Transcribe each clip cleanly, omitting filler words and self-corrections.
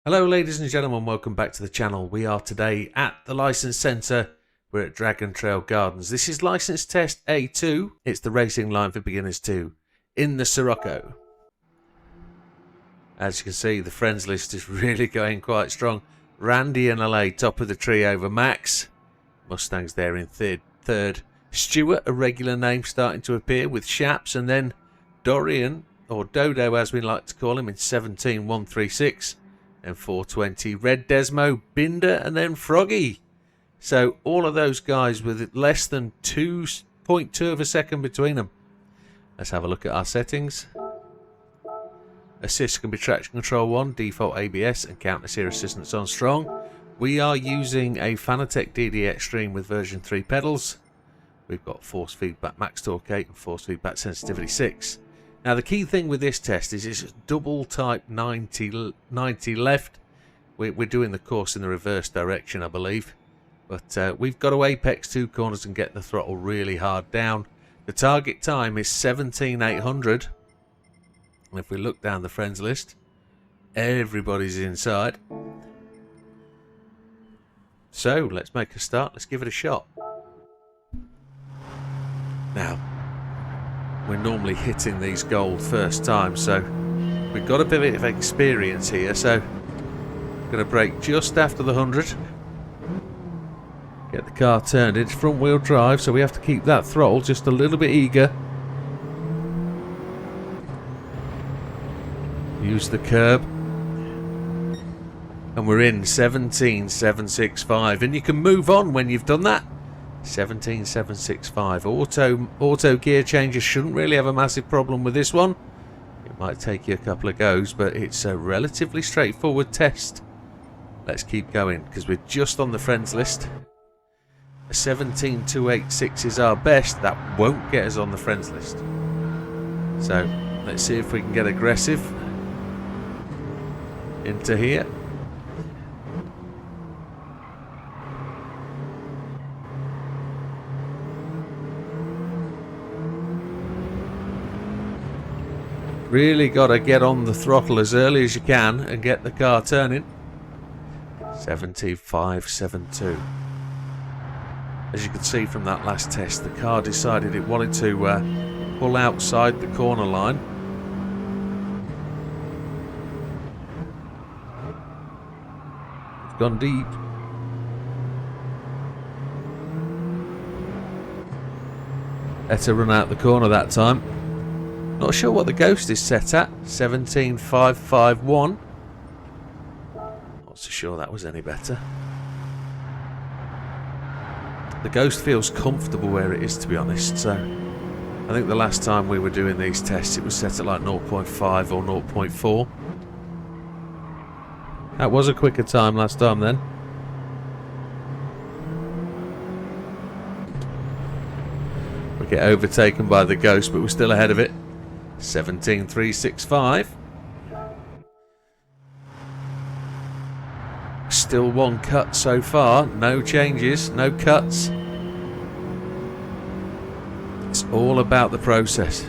Hello ladies and gentlemen, welcome back to the channel. We are today at the License Centre. We're at Dragon Trail Gardens. This is License Test A2. It's the racing line for beginners 2 in the Sirocco. As you can see, the friends list is really going quite strong. Randy and LA top of the tree over Max. Mustangs there in third. Stuart, a regular name starting to appear with Shaps, and then Dorian, or Dodo as we like to call him, in 17-136. And 420, Red Desmo, Binder, and then Froggy. So all of those guys with less than 2.2 of a second between them. Let's have a look at our settings. Assist can be traction control 1, default ABS, and counter steer assistance on strong. We are using a Fanatec DD Extreme with version 3 pedals. We've got force feedback max torque 8 and force feedback sensitivity 6. Now the key thing with this test is it's double type 90 left. We're doing the course in the reverse direction, I believe. But we've got to apex 2 corners and get the throttle really hard down. The target time is 17,800. And if we look down the friends list, everybody's inside. So let's make a start. Let's give it a shot. Now, we're normally hitting these gold first time, so we've got a bit of experience here. So going to brake just after the 100. Get the car turned. It's front wheel drive, so we have to keep that throttle just a little bit eager. Use the curb. And we're in 17,765. And you can move on when you've done that. 17,765. Auto gear changes shouldn't really have a massive problem with this one. It might take you a couple of goes, but it's a relatively straightforward test. Let's keep going because we're just on the friends list. A 17,286 is our best. That won't get us on the friends list. So let's see if we can get aggressive into here. Really got to get on the throttle as early as you can and get the car turning. 17,572. As you can see from that last test, the car decided it wanted to pull outside the corner line. It's gone deep. Better run out the corner that time. Not sure what the Ghost is set at. 17,551. Not so sure that was any better. The Ghost feels comfortable where it is, to be honest. So I think the last time we were doing these tests it was set at like 0.5 or 0.4. That was a quicker time last time then. We get overtaken by the Ghost, but we're still ahead of it. 17,365. Still one cut so far. No changes, no cuts. It's all about the process.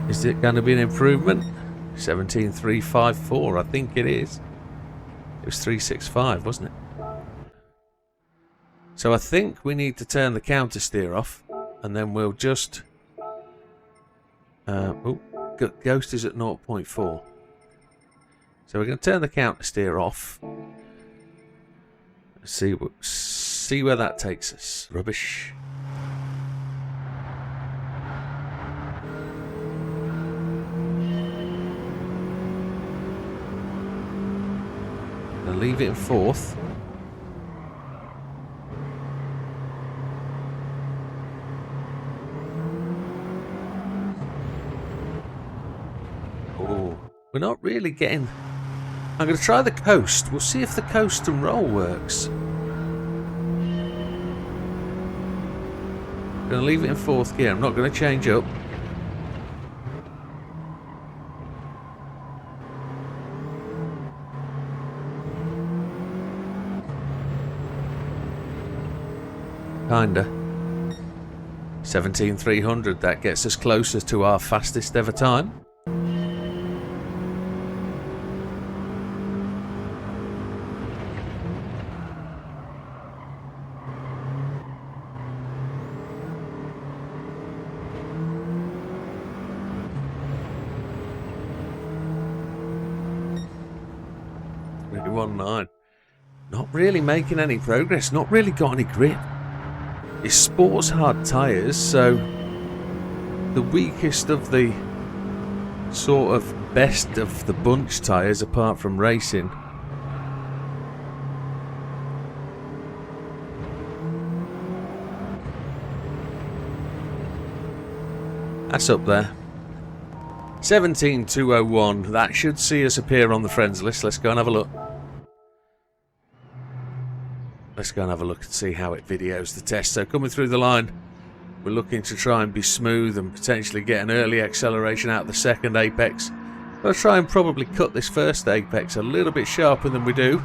Is it going to be an improvement? 17,354, I think it is. It was 365, wasn't it? So I think we need to turn the counter steer off, and then we'll just... Ghost is at 0.4. So we're going to turn the counter steer off. See where that takes us. Rubbish. leave it in fourth. Oh, we're not really getting... I'm going to try the coast. We'll see if the coast and roll works. I'm going to leave it in fourth gear. I'm not going to change up. Kinda. 17,300. That gets us closer to our fastest ever time. Not really making any progress, not really got any grip. It's sports hard tyres, so the weakest of the sort of best of the bunch tyres apart from racing. That's up there. 17,201. That should see us appear on the friends list. Let's go and have a look. Let's go and have a look and see how it videos the test. So coming through the line, we're looking to try and be smooth and potentially get an early acceleration out of the second apex. I'll try and probably cut this first apex a little bit sharper than we do.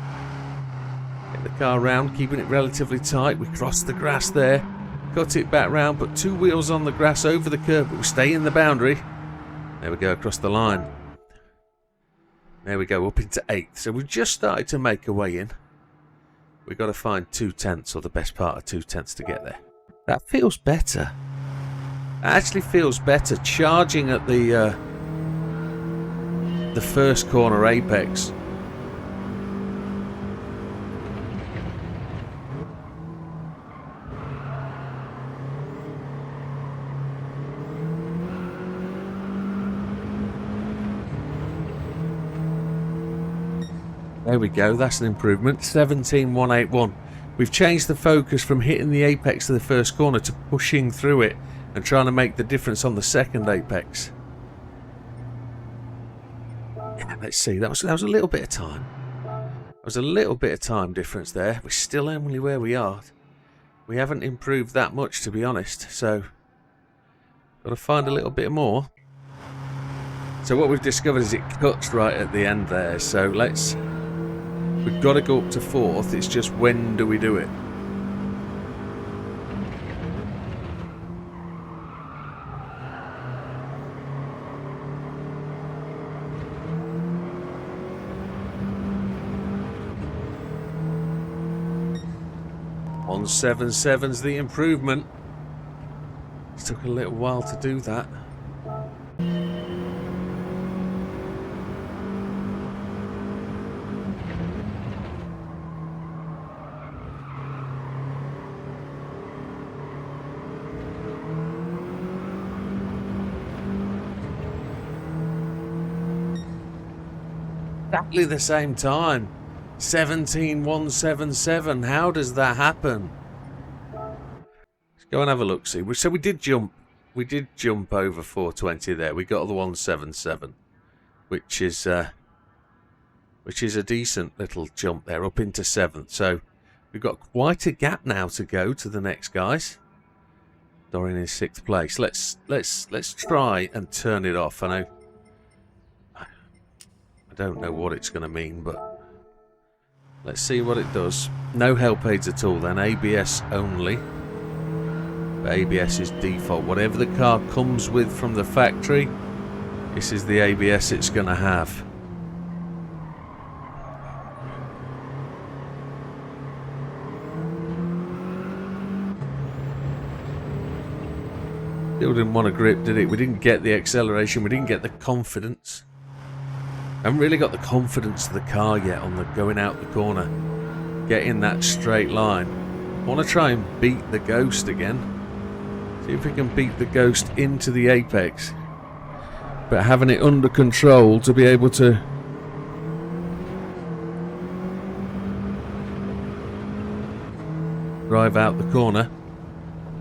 Get the car round, keeping it relatively tight. We cross the grass there, cut it back round, put two wheels on the grass over the curb, but we stay in the boundary. There we go, across the line. There we go, up into 8th. So we've just started to make our way in. We've got to find 2/10 or the best part of 2/10 to get there. That feels better. That actually feels better. Charging at the first corner apex. There we go, that's an improvement. 17,181. We've changed the focus from hitting the apex of the first corner to pushing through it and trying to make the difference on the second apex. Yeah, let's see, that was a little bit of time. There was a little bit of time difference there. We're still only where we are. We haven't improved that much, to be honest, so got to find a little bit more. So what we've discovered is it cuts right at the end there, so we've got to go up to 4th, it's just when do we do it? On 177's the improvement. It took a little while to do that. Exactly the same time. 17,177. How does that happen? Let's go and have a look. See, so we did jump over 420 there. We got the 177, which is a decent little jump there up into 7th. So we've got quite a gap now to go to the next guys. Dorian is 6th place. Let's try and turn it off. I don't know what it's going to mean, but let's see what it does. No help aids at all then, ABS only. But ABS is default. Whatever the car comes with from the factory, this is the ABS it's going to have. Still didn't want to grip, did it? We didn't get the acceleration, we didn't get the confidence. Haven't really got the confidence of the car yet on the going out the corner, getting that straight line. I want to try and beat the Ghost again, see if we can beat the Ghost into the apex, but having it under control to be able to drive out the corner.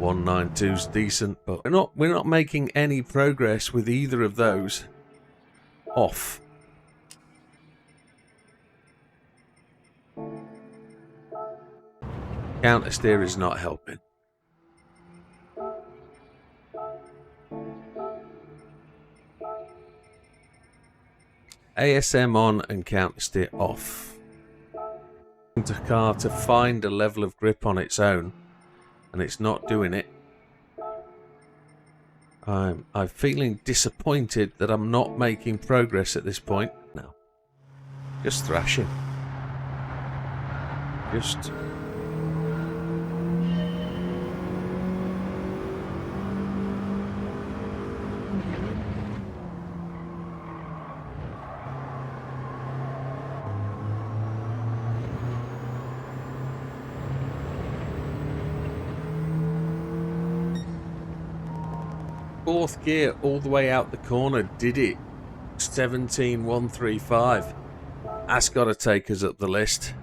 192's decent, but we're not making any progress with either of those off. Counter steer is not helping. ASM on and counter steer off. The car to find a level of grip on its own, and it's not doing it. I'm feeling disappointed that I'm not making progress at this point. No, just thrashing. Just fourth gear all the way out the corner did it. 17.135. That's got to take us up the list.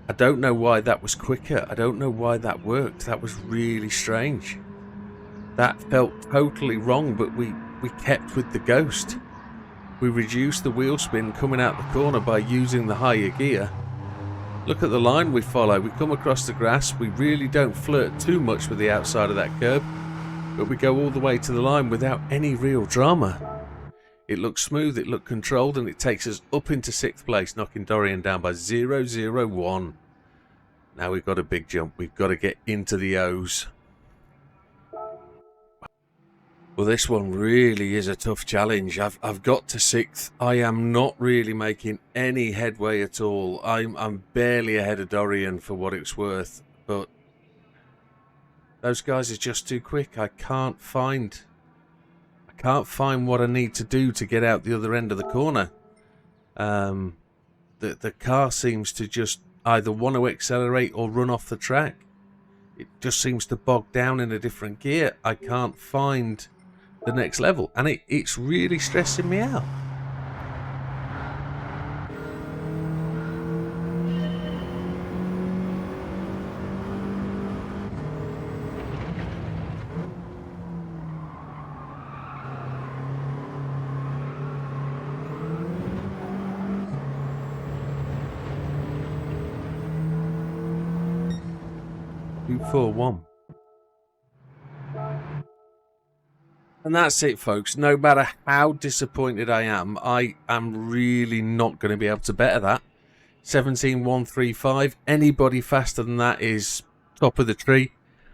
I don't know why that was quicker. I don't know why that worked. That was really strange. That felt totally wrong, but we kept with the ghost. We reduced the wheel spin coming out the corner by using the higher gear. Look at the line we follow. We come across the grass. We really don't flirt too much with the outside of that curb, but we go all the way to the line without any real drama. It looks smooth, it looked controlled, and it takes us up into 6th place, knocking Dorian down by 0.001. Now we've got a big jump. We've got to get into the O's. Well, this one really is a tough challenge. I've got to 6th. I am not really making any headway at all. I'm barely ahead of Dorian for what it's worth, but those guys are just too quick. I can't find what I need to do to get out the other end of the corner. The car seems to just either want to accelerate or run off the track. It just seems to bog down in a different gear. I can't find the next level, and it's really stressing me out. For one. And that's it, folks. No matter how disappointed I am really not going to be able to better that. 17.135. Anybody faster than that is top of the tree.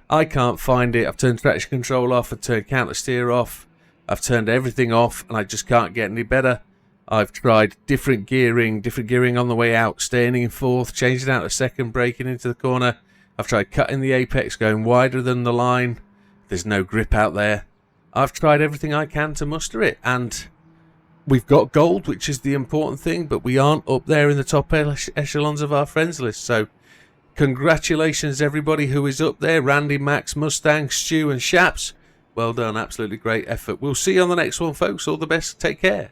I can't find it. I've turned traction control off. I've turned counter steer off. I've turned everything off, and I just can't get any better. I've tried different gearing on the way out, staying in 4th, changing out to 2nd, braking into the corner. I've tried cutting the apex, going wider than the line. There's no grip out there. I've tried everything I can to muster it, and we've got gold, which is the important thing, but we aren't up there in the top echelons of our friends list. So congratulations everybody who is up there. Randy, Max, Mustang, Stu and Shaps. Well done, absolutely great effort. We'll see you on the next one, folks. All the best. Take care.